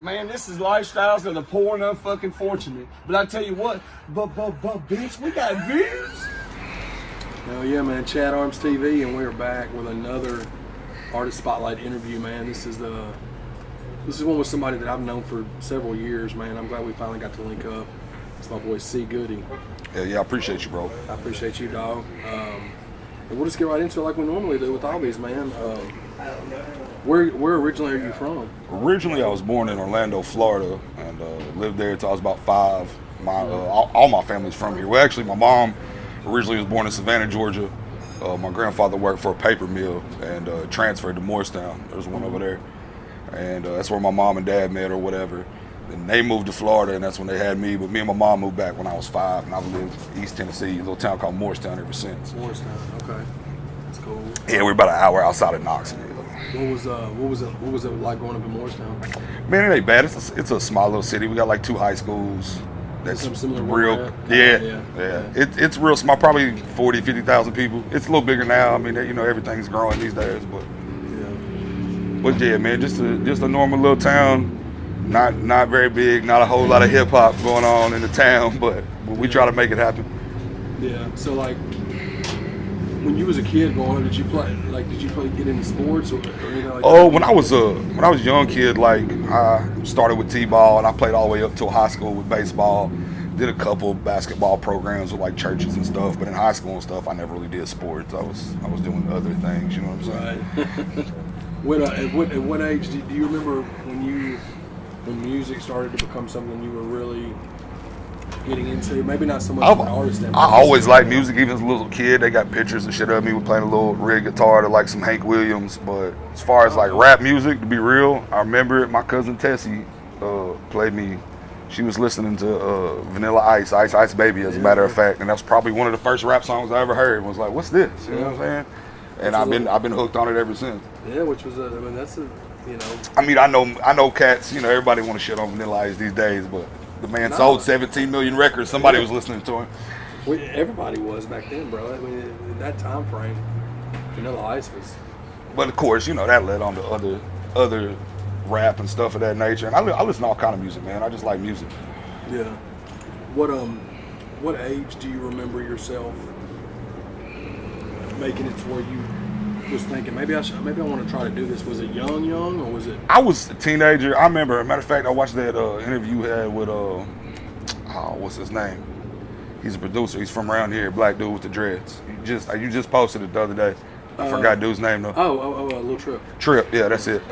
Man, this is lifestyles of the poor and unfucking fortunate. But I tell you what, but bitch, we got views. Hell yeah, man. ChadArmesTV, and we're back with another artist spotlight interview, man. This is one with somebody that I've known for several years, man. I'm glad we finally got to link up. It's my boy Goody. Yeah, I appreciate you, bro. I appreciate you, dog. And we'll just get right into it like we normally do with all these, man. Where originally are you from? Originally, I was born in Orlando, Florida, and lived there until I was about 5. All my family's from here. Well, actually, my mom originally was born in Savannah, Georgia. My grandfather worked for a paper mill and transferred to Morristown. There's one over there. And that's where my mom and dad met or whatever. And they moved to Florida, and that's when they had me. But me and my mom moved back when I was 5, and I've lived in East Tennessee, a little town called Morristown ever since. Morristown, okay. That's cool. Yeah, we're about an hour outside of Knoxville. What was it like growing up in Morristown? Man, it ain't bad. It's a small little city. We got like 2 high schools. That's real. Yeah. It's real small. Probably 40, 50,000 people. It's a little bigger now. I mean, everything's growing these days. But yeah, man, just a normal little town. Not very big. Not a whole lot of hip hop going on in the town, but we try to make it happen. Yeah. So like, when you was a kid growing up, did you get into sports or anything like that? When I was a young kid, like I started with t-ball and I played all the way up to high school with baseball. Did a couple basketball programs with like churches and stuff, but in high school and stuff, I never really did sports. I was doing other things. You know what I'm saying? Right. At what age do you remember when music started to become something you were really getting into? Maybe not so much of an artist. I always liked music, even as a little kid. They got pictures and shit of me with playing a little rig guitar to like some Hank Williams. But as far as like rap music, to be real, I remember my cousin Tessie played me. She was listening to Vanilla Ice, Ice Baby, as a matter of fact, and that's probably one of the first rap songs I ever heard. Was like, what's this? You know what I'm saying? And I've been hooked on it ever since. Yeah, which was that's a. I know cats, everybody want to shit on Vanilla Ice these days, but the man sold 17 million records. Somebody was listening to him. Well, everybody was back then, bro. I mean, in that time frame, Vanilla Ice was. But of course, that led on to other rap and stuff of that nature. And I listen to all kind of music, man. I just like music. Yeah. What age do you remember yourself making it to where you was thinking maybe I want to try to do this? Was it young, or was it? I was a teenager. I remember, as a matter of fact, I watched that interview you had with what's his name? He's a producer. He's from around here, black dude with the dreads. You just posted it the other day. I forgot dude's name though. Lil Trip. Trip, yeah, that's it.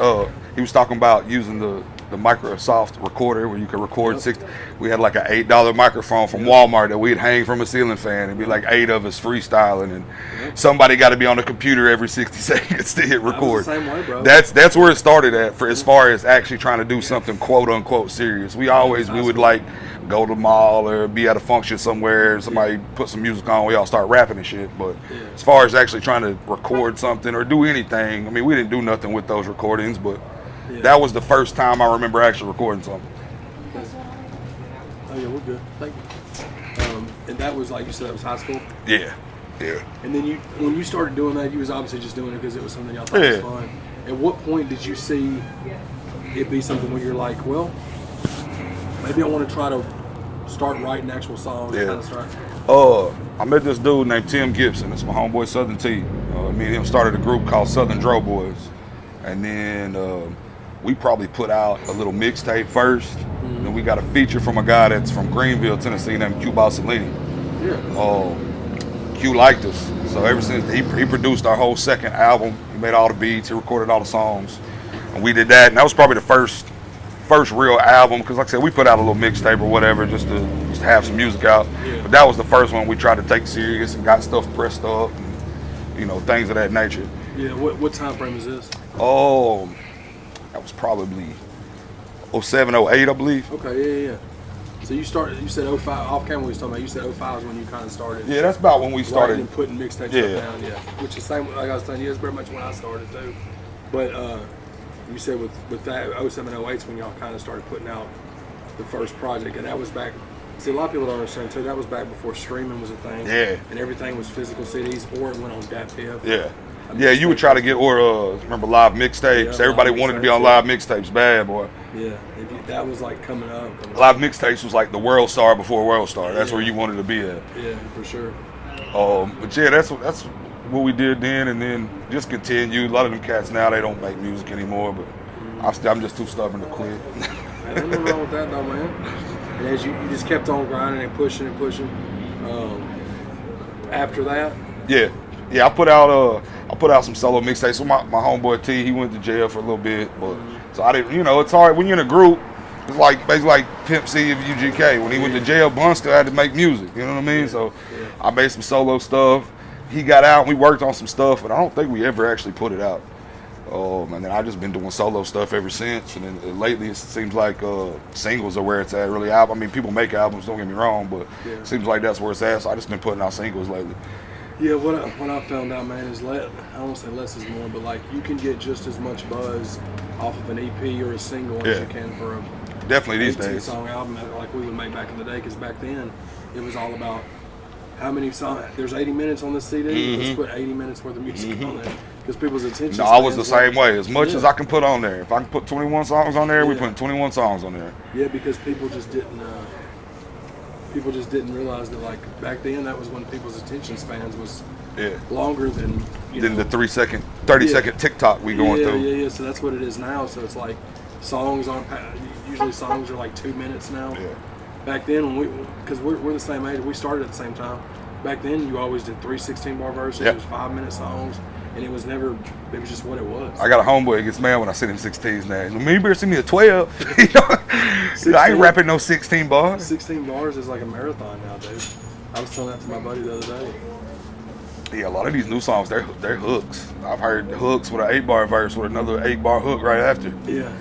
He was talking about using the Microsoft recorder where you could record 60. We had like an $8 microphone from Walmart that we'd hang from a ceiling fan. It'd be like 8 of us freestyling, and somebody got to be on the computer every 60 seconds to hit record. The same way, bro. That's where it started at for as far as actually trying to do something quote unquote serious. We would like go to the mall or be at a function somewhere, somebody put some music on, we all start rapping and shit. But as far as actually trying to record something or do anything, I mean, we didn't do nothing with those recordings, but that was the first time I remember actually recording something. Oh yeah, we're good. Thank you. And that was, like you said, that was high school? Yeah. And then when you started doing that, you was obviously just doing it because it was something y'all thought was fun. At what point did you see it be something where you're like, well, maybe I want to try to start writing actual songs? I met this dude named Tim Gibson. It's my homeboy Southern T. Me and him started a group called Southern Dro Boys. And then we probably put out a little mixtape first. Mm-hmm. Then we got a feature from a guy that's from Greenville, Tennessee, named Q Balsalini. Q liked us. So ever since he produced our whole second album, he made all the beats, he recorded all the songs. And we did that. And that was probably the first real album, because like I said, we put out a little mixtape or whatever just to have some music out. But that was the first one we tried to take serious and got stuff pressed up and things of that nature. Yeah, what time frame is this? That was probably 07, 08, I believe. Okay, yeah. So you said 05, off camera we was talking about, you said 05 is when you kind of started. Yeah, that's about when we started. And putting mixtape stuff down, Which is same, like I was telling you, it's pretty much when I started too. But you said with that 07, 08 is when y'all kind of started putting out the first project, and that was back. See, a lot of people don't understand too. That was back before streaming was a thing. Yeah. And everything was physical CDs, or it went on DAT. Yeah. Yeah, you would try to get remember live mixtapes. Yeah, Everybody live wanted to be on mixtapes, live mixtapes, bad boy. Yeah, that was like coming up. Live mixtapes was like the World Star before World Star. That's where you wanted to be at. Yeah, for sure. But yeah, that's what we did then, and then just continued. A lot of them cats now, they don't make music anymore, but I'm just too stubborn to quit. Ain't nothing wrong with that though, man. And as you just kept on grinding and pushing and pushing. After that, yeah, I put out some solo mixtapes. So my homeboy T, he went to jail for a little bit, but so I didn't. It's hard when you're in a group. It's like basically like Pimp C of UGK. When he went to jail, Bun still had to make music. You know what I mean? So I made some solo stuff. He got out and we worked on some stuff, but I don't think we ever actually put it out. And then I just been doing solo stuff ever since. And then lately it seems like singles are where it's at. Really, I mean, people make albums. Don't get me wrong, but it seems like that's where it's at. So I just been putting out singles lately. Yeah, what I found out, man, is I don't want to say less is more, but like you can get just as much buzz off of an EP or a single as you can for a definitely these days song album like we would make back in the day. Because back then it was all about how many songs. There's 80 minutes on this CD. Let's put 80 minutes worth of music on there because people's attention. No, I was the same way. As much as I can put on there. If I can put 21 songs on there, we put 21 songs on there. Yeah, because people just didn't. People just didn't realize that, like, back then, that was when people's attention spans was longer than the 30 second TikTok we going through. Yeah. So that's what it is now. So it's like songs usually songs are like 2 minutes now. Yeah. Back then, because we're the same age, we started at the same time. Back then, you always did 3 16-bar verses. It was 5-minute songs, and it was just what it was. I got a homeboy that gets mad when I send him 16s now. Maybe you better send me a 12. I ain't rapping no 16 bars. 16 bars is like a marathon now, dude. I was telling that to my buddy the other day. Yeah, a lot of these new songs, they're hooks. I've heard hooks with an 8-bar verse with another 8-bar hook right after. Yeah,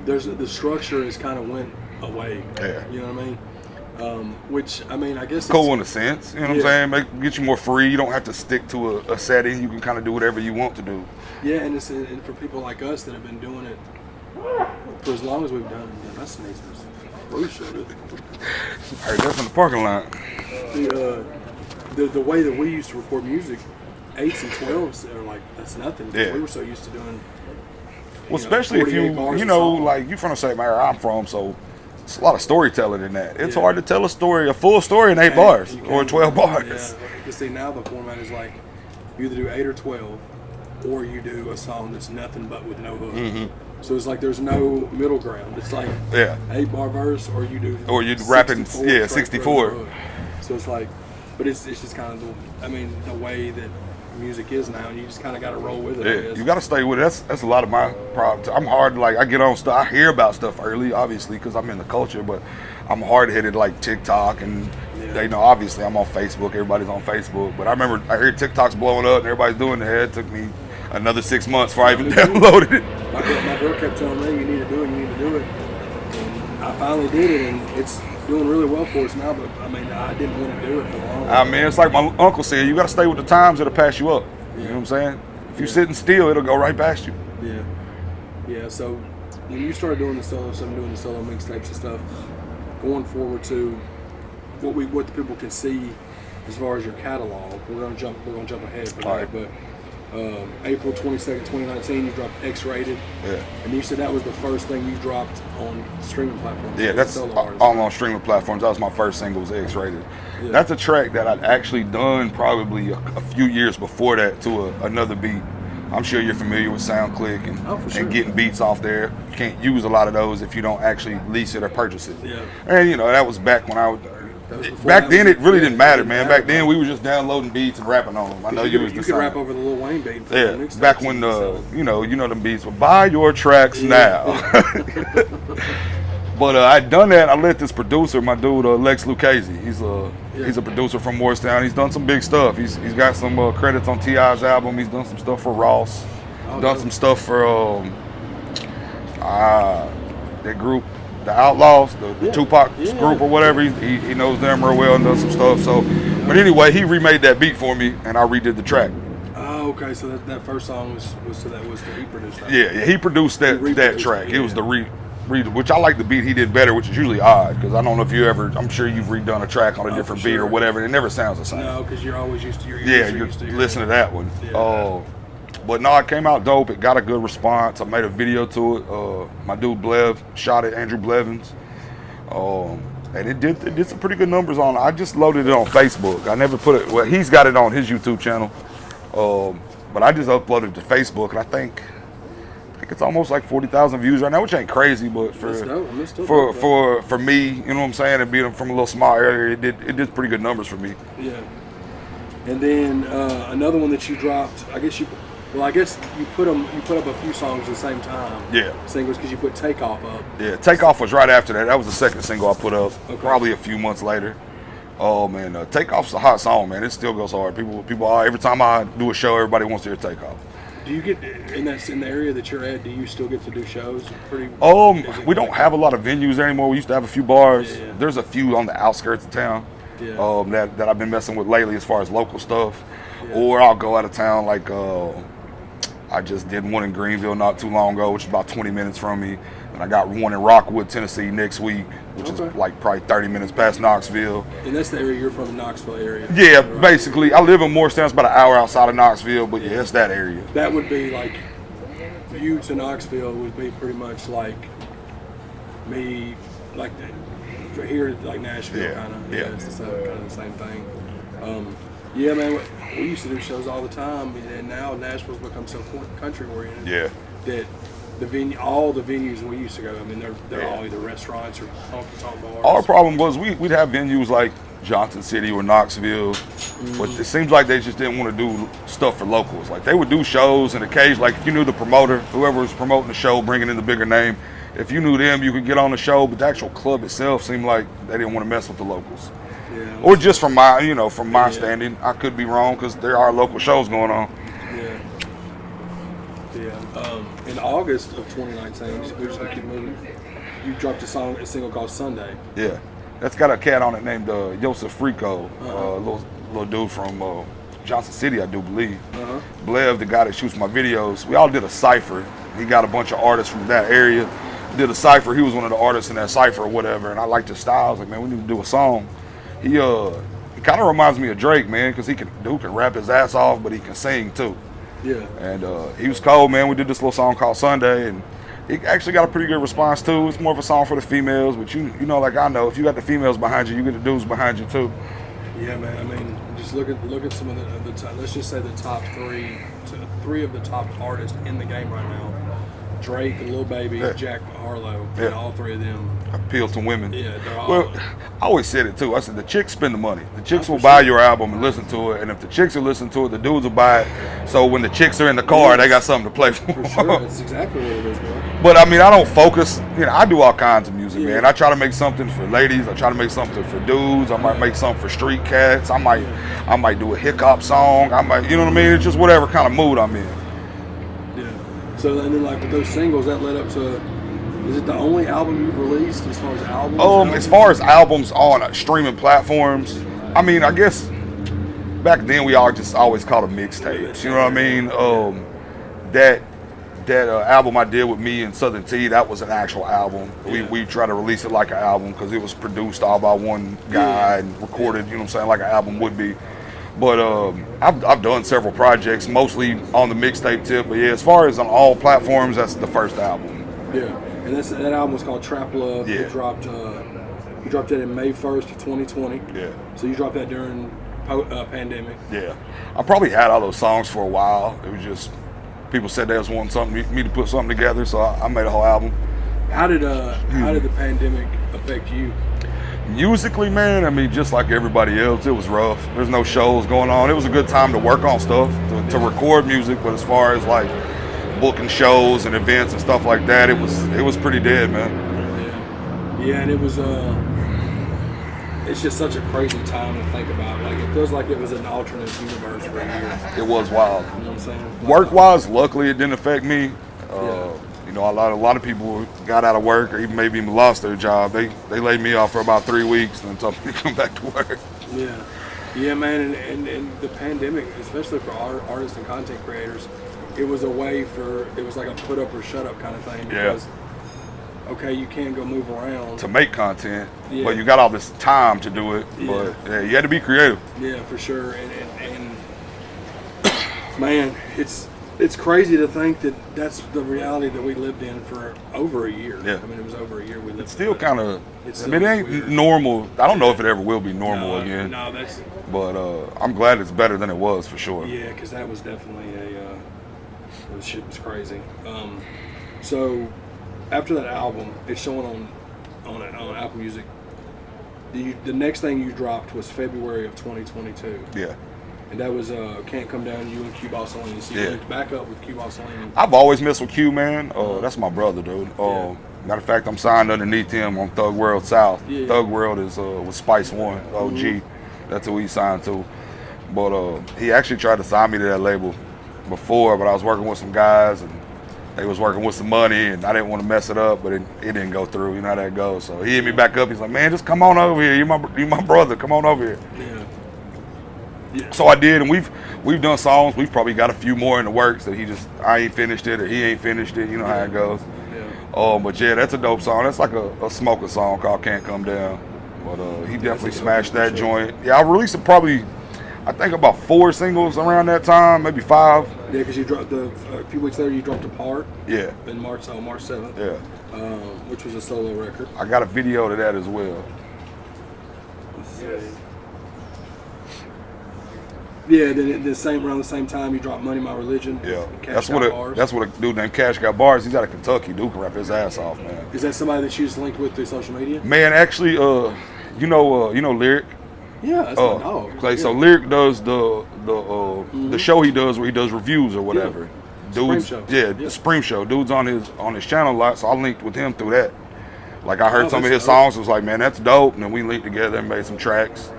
the structure has kind of went away. Yeah, you know what I mean. Which I mean, I guess cool in a sense. You know what I'm saying? Get you more free. You don't have to stick to a setting. You can kind of do whatever you want to do. Yeah, and for people like us that have been doing it for as long as we've done it. That's nice. Heard that from the parking lot. The way that we used to record music, 8s and 12s are like that's nothing. Yeah. We were so used to doing. Well, especially if like you from the same area I'm from, so it's a lot of storytelling in that. It's hard to tell a full story in 8 bars or 12 bars. Yeah, you see now the format is like you either do 8 or 12, or you do a song that's nothing but with no hook. So it's like there's no middle ground. It's like 8-bar verse, or you do rapping 64. So it's like, but it's just kind of the way that music is now, and you just kind of got to roll with it. Yeah, you got to stay with it. That's a lot of my problem. I'm hard. Like I get on stuff. I hear about stuff early, obviously, because I'm in the culture. But I'm hard headed like TikTok, and they know obviously I'm on Facebook. Everybody's on Facebook. But I remember I heard TikTok's blowing up, and everybody's doing it. It took me another 6 months before I even downloaded it. My girl kept telling me, "You need to do it. You need to do it." And I finally did it, and it's doing really well for us now. But I mean, I didn't want to do it for long. I mean, it's like my uncle said, you got to stay with the times. It'll pass you up. You know what I'm saying? If you're sitting still, it'll go right past you. Yeah. So when you started doing the solo mixtapes and stuff, going forward to what the people can see as far as your catalog, we're gonna jump ahead for that. But April 22nd, 2019, you dropped X-Rated. Yeah. And you said that was the first thing you dropped on streaming platforms. Yeah, that's all on streaming platforms. That was my first single, was X-Rated. Yeah. That's a track that I'd actually done probably a few years before that to another beat. I'm sure you're familiar with SoundClick and getting beats off there. You can't use a lot of those if you don't actually lease it or purchase it. Yeah. And that was back when I was... Back then, it really didn't matter, man. Back then, we were just downloading beats and rapping on them. I know you was the same. You could rap over the Lil Wayne beat. Yeah, back when you know them beats were buy your tracks now. But I'd done that. I let this producer, my dude Lex Lucchese. He's a producer from Morristown. He's done some big stuff. He's got some credits on T.I.'s album. He's done some stuff for Ross. Done some stuff for that group. The Outlaws, the Tupac group or whatever, he knows them real well and does some stuff. So, but anyway, he remade that beat for me, and I redid the track. Oh, okay. So that first song was he produced that. Yeah, he produced that track. It was the which I like the beat he did better, which is usually odd because I don't know if I'm sure you've redone a track on a different beat or whatever. It never sounds the same. No, because you're always used to you're listening to that one. Yeah. But no, it came out dope. It got a good response. I made a video to it. My dude Blev shot it, Andrew Blevins. And it did some pretty good numbers on it. I just loaded it on Facebook. I never put it, well, he's got it on his YouTube channel. But I just uploaded it to Facebook, and I think it's almost like 40,000 views right now, which ain't crazy, but for me, you know what I'm saying, and being from a little small area, it did pretty good numbers for me. Yeah. And then another one that you dropped, I guess you put up a few songs at the same time. Yeah. Singles, because you put Takeoff up. Yeah, Takeoff was right after that. That was the second single I put up, probably a few months later. Oh man, Takeoff's a hot song, man. It still goes hard. People every time I do a show, everybody wants to hear Takeoff. Do you get in the area that you're at? Do you still get to do shows? We don't have a lot of venues there anymore. We used to have a few bars. Yeah. There's a few on the outskirts of town. Yeah. That I've been messing with lately as far as local stuff. Yeah. Or I'll go out of town, like I just did one in Greenville not too long ago, which is about 20 minutes from me. And I got one in Rockwood, Tennessee next week, which is like probably 30 minutes past Knoxville. And that's the area you're from, the Knoxville area? Yeah, basically. I live in Morristown. It's about an hour outside of Knoxville, but yeah, it's that area. That would be like, you to Knoxville would be pretty much like me, like here, like Nashville, kind of. Yeah. It's kind of the same thing. Yeah, man, we used to do shows all the time, and now Nashville's become so country oriented. Yeah. That all the venues we used to go, I mean, they're all either restaurants or honky-tonk bars. Our problem was we'd have venues like Johnson City or Knoxville, but it seems like they just didn't want to do stuff for locals. Like they would do shows, and occasionally, like if you knew the promoter, whoever was promoting the show, bringing in the bigger name, if you knew them, you could get on the show. But the actual club itself seemed like they didn't want to mess with the locals. Yeah. Or just from my standing, I could be wrong because there are local shows going on. Yeah. In August of 2019, we're just gonna keep moving. You dropped a single called Sunday. Yeah, that's got a cat on it named Yosef Frico, little dude from Johnson City, I do believe. Blev, the guy that shoots my videos, we all did a cipher. He got a bunch of artists from that area. Did a cipher. He was one of the artists in that cipher or whatever, and I liked his style. I was like, man, we need to do a song. He kind of reminds me of Drake, man, because dude can rap his ass off, but he can sing too. Yeah. And he was cold, man. We did this little song called Sunday, and it actually got a pretty good response too. It's more of a song for the females, but you know, like I know, if you got the females behind you, you get the dudes behind you too. Yeah, man. I mean, just look at some of the let's just say the top three of the top artists in the game right now. Drake, Lil Baby, Jack Harlow, and all three of them appeal to women. Yeah, they're all. Well, I always said it too. I said the chicks spend the money. The chicks will buy your album and listen to it, and if the chicks will listen to it, the dudes will buy it. So when the chicks are in the car, they got something to play for. For sure, that's exactly what it is, bro. But I mean, I don't focus. I do all kinds of music, man. I try to make something for ladies. I try to make something for dudes. I might make something for street cats. I might do a hip hop song. I might, you know what I mean? It's just whatever kind of mood I'm in. So and then like with those singles, that led up to, is it the only album you've released as far as albums? As far as albums on streaming platforms, I mean, I guess back then we all just always called them mixtapes. You know what I mean? That album I did with me and Southern T, that was an actual album. We tried to release it like an album because it was produced all by one guy and recorded, you know what I'm saying, like an album would be. But I've done several projects, mostly on the mixtape tip. But yeah, as far as on all platforms, that's the first album. Yeah, and that album was called Trap Love. Yeah. You dropped that in May 1st of 2020. Yeah. So you dropped that during pandemic. Yeah. I probably had all those songs for a while. It was just people said they was wanting me to put something together, so I made a whole album. How did the pandemic affect you? Musically, man, I mean, just like everybody else, it was rough. There's no shows going on. It was a good time to work on stuff, to record music, but as far as like booking shows and events and stuff like that, it was pretty dead, man. Yeah, and it was it's just such a crazy time to think about. Like it feels like it was an alternate universe for a year. It was wild. You know what I'm saying? Work-wise, luckily, it didn't affect me. You know, a lot of people got out of work or even maybe even lost their job. They laid me off for about 3 weeks and then told me to come back to work. Yeah, man, and the pandemic, especially for artists and content creators, it was like a put up or shut up kind of thing. Because, okay, you can't go move around to make content, but you got all this time to do it. But you had to be creative. Yeah, for sure. And man, It's crazy to think that that's the reality that we lived in for over a year. Yeah. I mean, it was over a year we lived. It's still kind of. It's I mean, it ain't weird. normal. I don't know if it ever will be normal again. No, that's. But I'm glad it's better than it was for sure. Yeah, because that was definitely the shit was crazy. So after that album, it's showing on Apple Music. The next thing you dropped was February of 2022. Yeah. And that was Can't Come Down, you and Q Bossolini. So you linked back up with Q Bossolini. I've always messed with Q, man. That's my brother, dude. Matter of fact, I'm signed underneath him on Thug World South. Yeah. Thug World is with Spice One, OG. That's who he signed to. But he actually tried to sign me to that label before, but I was working with some guys and they was working with some money and I didn't want to mess it up, but it didn't go through. You know how that goes. So he hit me back up. He's like, man, just come on over here. You my brother. Come on over here. Yeah. So I did, and we've done songs. We've probably got a few more in the works that I ain't finished it or he ain't finished it. You know how it goes. Yeah. But yeah, that's a dope song. That's like a smoker song called Can't Come Down. But he definitely smashed that joint. Yeah, I released probably, I think about 4 singles around that time, maybe 5. Yeah, because you dropped a few weeks later. You dropped Apart. Yeah. In March 7th. Yeah. Which was a solo record. I got a video to that as well. Let's see. Yeah, then around the same time you dropped Money My Religion. Yeah, Cash that's what a dude named Cash got bars. He's out of Kentucky. Dude can rap his ass off, man. Is that somebody that you just linked with through social media? Man, actually, you know Lyric. Yeah, that's my dog. Like, so Lyric does the show he does where he does reviews or whatever. Dudes, Show. Yeah, the Spring Show. Dude's on his channel a lot, so I linked with him through that. Like I heard some of his songs, it was like, man, that's dope, and then we linked together and made some tracks.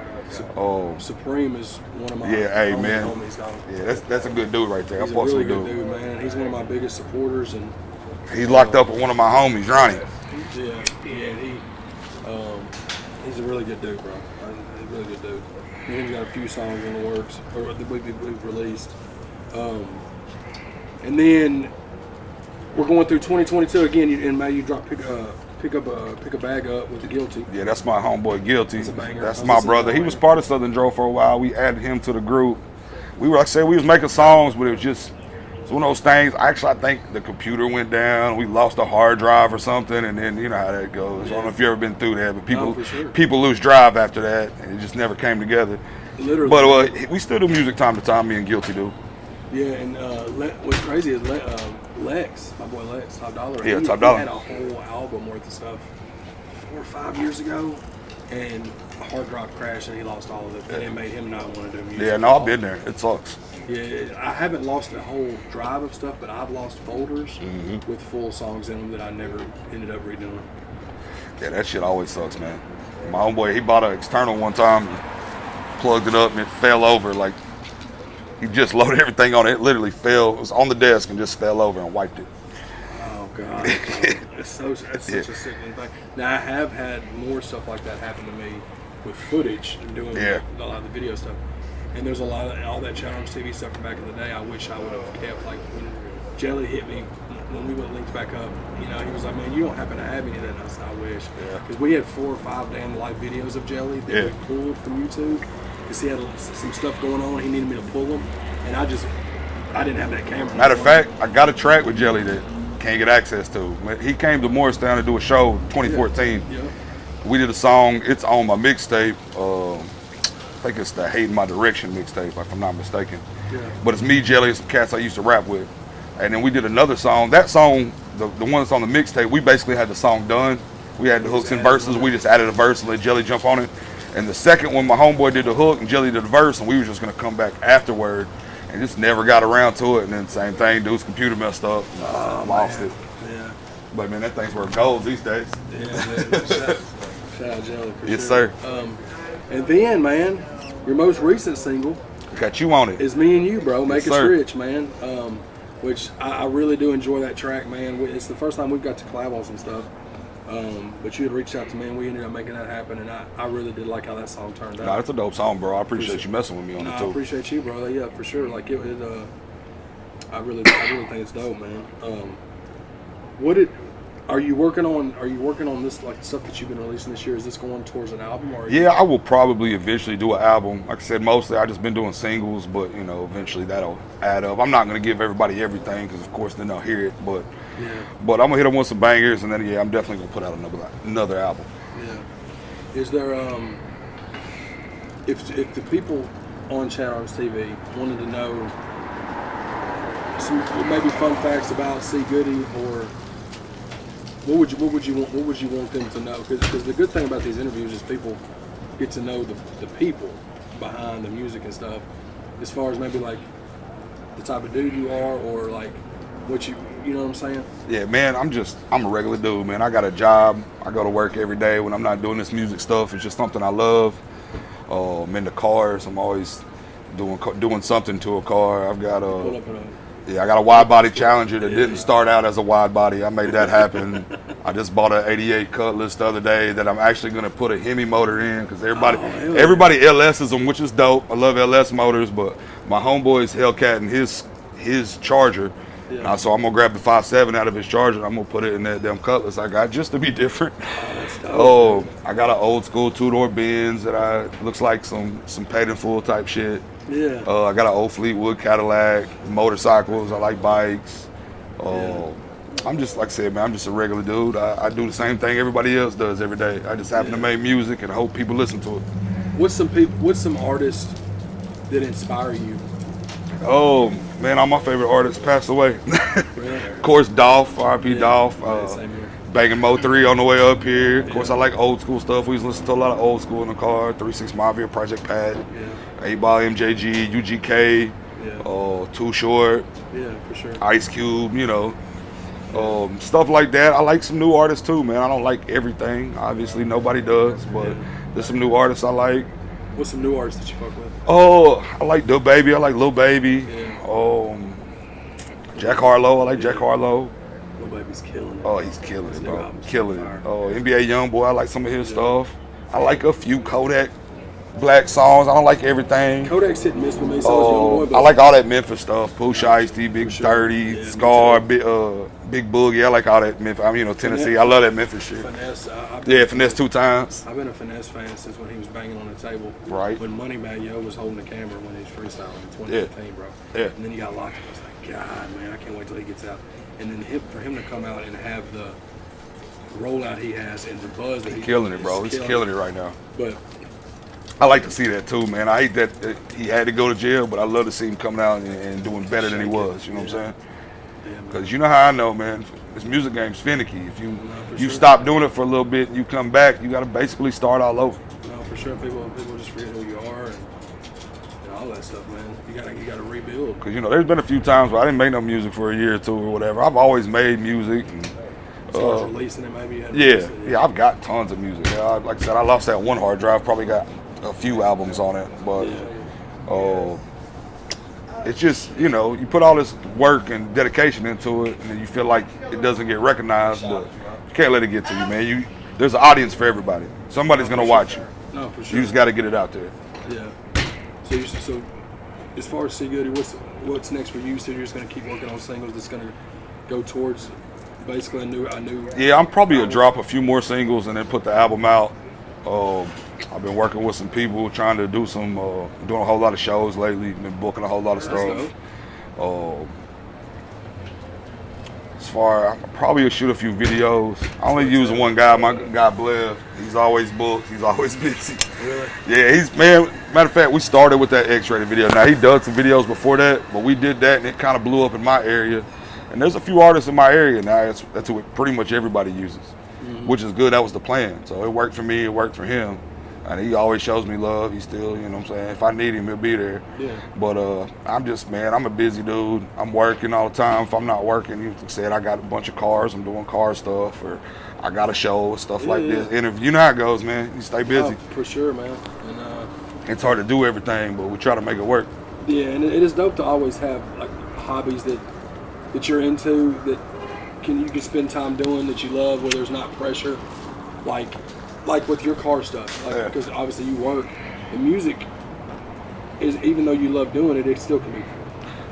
Supreme is one of my homies, dog. Yeah, that's a good dude right there. He's a really good dude, man. He's one of my biggest supporters, and he's locked up with one of my homies, Ronnie. Yeah, he's a really good dude, bro. He's a really good dude. He's got a few songs in the works, or that we've released. And then we're going through 2022 again, and Matt, you dropped Pick a Bag Up with The Guilty. Yeah, that's my homeboy Guilty. That's a banger. That's my brother. He was part of Southern Dro for a while. We added him to the group. We were, like I said, we was making songs, but it's one of those things. Actually, I think the computer went down. We lost a hard drive or something, and then you know how that goes. I don't know if you ever been through that, but people lose drive after that, and it just never came together. Literally. But we still do music time to time. Me and Guilty do. Yeah, and what's crazy is Lex, my boy Lex, Top Dollar. Yeah, Top He Dollar. had a whole album worth of stuff 4 or 5 years ago, and a hard drive crashed, and he lost all of it. And it made him not want to do music. Yeah, no, I've been there. It sucks. Yeah, I haven't lost a whole drive of stuff, but I've lost folders with full songs in them that I never ended up redoing. Yeah, that shit always sucks, man. My homeboy, he bought an external one time, plugged it up, and it fell over. Like, he just loaded everything on it. It literally fell. It was on the desk and just fell over and wiped it. Oh, God. It's such a sickening thing. Now, I have had more stuff like that happen to me with footage and doing a lot of the video stuff. And there's a lot of all that ChadArmesTV stuff from back in the day. I wish I would have kept, like, when Jelly hit me, when we went linked back up, you know, he was like, man, you don't happen to have any of that. And I said, I wish. Because we had 4 or 5 damn live videos of Jelly that we pulled from YouTube. Because he had some stuff going on. He needed me to pull them. And I didn't have that camera. Matter of fact, I got a track with Jelly that can't get access to. He came to Morristown to do a show in 2014. Yeah. We did a song. It's on my mixtape. I think it's the Hating My Direction mixtape, if I'm not mistaken. Yeah. But it's me, Jelly, and some cats I used to rap with. And then we did another song. That song, the one that's on the mixtape, we basically had the song done. We had the hooks and verses. We just added a verse and let Jelly jump on it. And the second one, my homeboy did the hook and Jelly did the verse, and we were just gonna come back afterward, and just never got around to it. And then same thing, dude's computer messed up, lost it. Yeah. But man, that thing's worth gold these days. Yeah, man. Shout out Jelly for Yes, sure. sir. And then, man, your most recent single Got you on it. is Me and You, bro. Make Yes, Us sir. Rich, man. Which I really do enjoy that track, man. It's the first time we've got to collab on some stuff. But you had reached out to me and we ended up making that happen, and I really did like how that song turned out. Nah, it's a dope song, bro. I appreciate you messing with me on it I too. appreciate you, bro. Yeah, for sure. Like I really think it's dope, man. Are you working on this, like stuff that you've been releasing this year? Is this going towards an album? Or Yeah, I will probably eventually do an album. Like I said, mostly I just been doing singles, but you know, eventually that'll add up. I'm not gonna give everybody everything because of course then they'll hear it, but I'm gonna hit them with some bangers, and then I'm definitely gonna put out another album. Yeah. Is there if the people on ChadArmesTV wanted to know some maybe fun facts about C Goody, or what would you want them to know? Because the good thing about these interviews is people get to know the people behind the music and stuff, as far as maybe like the type of dude you are, or like what you know what I'm saying? Yeah, man, I'm a regular dude, man. I got a job. I go to work every day. When I'm not doing this music stuff, it's just something I love. I'm into cars. I'm always doing something to a car. I've got I got a wide body Challenger that didn't start out as a wide body. I made that happen. I just bought an '88 Cutlass the other day that I'm actually going to put a Hemi motor in because everybody LS's them, which is dope. I love LS motors, but my homeboy's Hellcat and his Charger. So I'm gonna grab the 5.7 out of his Charger. And I'm gonna put it in that damn Cutlass I got just to be different. I got an old school 2-door Benz that looks like some paid in full type shit. Yeah. I got an old Fleetwood Cadillac, motorcycles. I like bikes. I'm just, like I said, man, I'm just a regular dude. I do the same thing everybody else does every day. I just happen to make music and hope people listen to it. What's some artists that inspire you? Oh man, all my favorite artists passed away. Really? Of course, Dolph, R.I.P. Dolph. Same here. Banging Mo 3 on the way up here. Of course, I like old school stuff. We used to listen to a lot of old school in the car. 3-6 Mafia, Project Pat, 8-Ball MJG, UGK, Too Short, for sure. Ice Cube, you know. Stuff like that. I like some new artists too, man. I don't like everything. Obviously, nobody does, but there's some new artists I like. What's some new artists that you fuck with? I like Lil Baby. I like Lil Baby. Jack Harlow. I like Jack Harlow. Lil Baby's killing it. Oh, he's killing it, bro. Killing it. NBA Youngboy. I like some of his stuff. I like a few Kodak Black songs. I don't like everything. Kodak's hit and miss with me. So is Youngboy. I like all that Memphis stuff. Pusha Ice-T, Big 30, Scar, Big Boogie. I like all that Memphis. I mean, Tennessee. I love that Memphis shit. Finesse. Finesse 2 times. I've been a Finesse fan since when he was banging on the table. Right. When Moneybag Yo was holding the camera when he was freestyling in 2015, bro. Yeah. And then he got locked. I was like, God, man, I can't wait till he gets out. And then for him to come out and have the rollout he has and the buzz that he's killing it, bro. He's killing it right now. But I like to see that too, man. I hate that he had to go to jail, but I love to see him coming out and doing better than he was. You know what I'm saying? Because you know how I know, man. This music game's finicky. If you stop doing it for a little bit and you come back, you got to basically start all over. No, for sure. People just forget who you are and all that stuff, man. You gotta rebuild. Because there's been a few times where I didn't make no music for a year or two or whatever. I've always made music. And, as far as releasing it, maybe. I've got tons of music. Like I said, I lost that one hard drive. Probably got a few albums on it, but it's just you put all this work and dedication into it, and then you feel like it doesn't get recognized, but you can't let it get to you, man. There's an audience for everybody. Somebody's gonna watch you. No, for sure. You just got to get it out there. Yeah. So as far as C Goody, what's next for you? So you're just gonna keep working on singles that's gonna go towards basically a new. Yeah, I'm probably gonna drop a few more singles and then put the album out. I've been working with some people trying to do doing a whole lot of shows lately. Been booking a whole lot of stuff. I'm probably gonna shoot a few videos. I only use one guy, my guy Blev. He's always booked. He's always busy. Really? Yeah, matter of fact, we started with that X-rated video. Now he done some videos before that, but we did that and it kind of blew up in my area. And there's a few artists in my area now. That's what pretty much everybody uses, which is good. That was the plan. So it worked for me. It worked for him. And he always shows me love. He still, you know what I'm saying? If I need him, he'll be there. Yeah. But I'm a busy dude. I'm working all the time. If I'm not working, you said I got a bunch of cars. I'm doing car stuff, or I got a show, stuff like this. Interview. You know how it goes, man. You stay busy. Oh, for sure, man. And it's hard to do everything, but we try to make it work. Yeah, and it is dope to always have like hobbies that you're into that you can spend time doing that you love, where there's not pressure, like with your car stuff, because obviously you work. The music is, even though you love doing it, it still can be.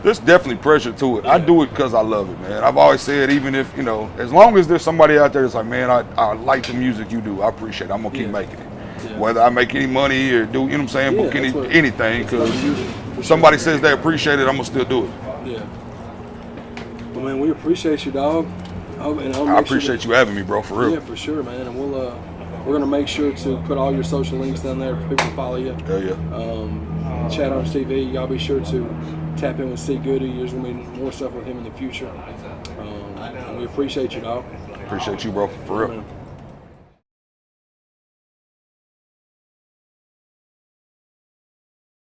There's definitely pressure to it. I do it because I love it, man. I've always said, even if, as long as there's somebody out there that's like, man, I like the music you do, I appreciate it, I'm gonna keep making it. Yeah. Whether I make any money or do, what I'm saying, book anything, because if somebody says they appreciate it, I'm gonna still do it. Yeah. Well, man, we appreciate you, dog. I appreciate you having me, bro, for real. Yeah, for sure, man. And we're gonna make sure to put all your social links down there for people to follow you. Hell yeah. ChadArmesTV, y'all be sure to tap in with Goody. There's gonna be more stuff with him in the future. And we appreciate you, dog. Appreciate you, bro, for real. Man.